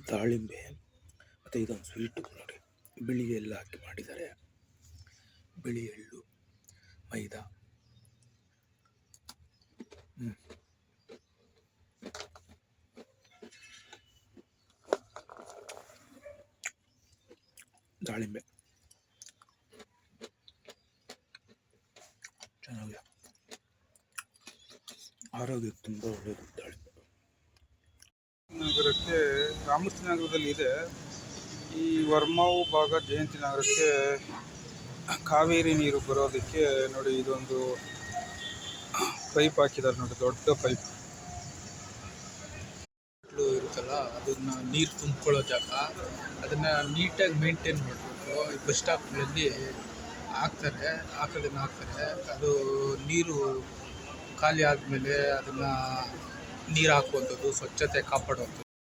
ದಾಳಿಂಬೆ ಮತ್ತು ಇದೊಂದು ಸ್ವೀಟು ನೋಡಿ, ಬಿಳಿ ಎಲ್ಲ ಹಾಕಿ ಮಾಡಿದ್ದಾರೆ. ಬಿಳಿ ಎಳ್ಳು, ಮೈದಾ. ದಾಳಿಂಬೆ ಚೆನ್ನಾಗಿದೆ, ಆರೋಗ್ಯಕ್ಕೆ ತುಂಬ ಒಳ್ಳೆಯದು ದಾಳಿಂಬೆ. ನಗರಕ್ಕೆ ರಾಮೂರ್ತಿ ನಗರದಲ್ಲಿ ಇದೆ. ಈ ವರ್ಮಾವು ಭಾಗ ಜಯಂತಿ ನಗರಕ್ಕೆ ಕಾವೇರಿ ನೀರು ಬರೋದಕ್ಕೆ ನೋಡಿ, ಇದೊಂದು ಪೈಪ್ ಹಾಕಿದ್ದಾರೆ ನೋಡಿ, ದೊಡ್ಡ ಪೈಪ್ ಇರುತ್ತಲ್ಲ, ಅದನ್ನ ನೀರು ತುಂಬಿಕೊಳ್ಳೋ ಜಾಗ, ಅದನ್ನ ನೀಟಾಗಿ ಮೇಂಟೈನ್ ಮಾಡಬೇಕು. ಈ ಬಸ್ ಸ್ಟಾಪ್ಗಳಲ್ಲಿ ಹಾಕೋದನ್ನ ಹಾಕ್ತಾರೆ. ಅದು ನೀರು ಖಾಲಿ ಆದಮೇಲೆ ಅದನ್ನು ನೀರು ಹಾಕುವಂಥದ್ದು, ಸ್ವಚ್ಛತೆ ಕಾಪಾಡುವಂಥದ್ದು.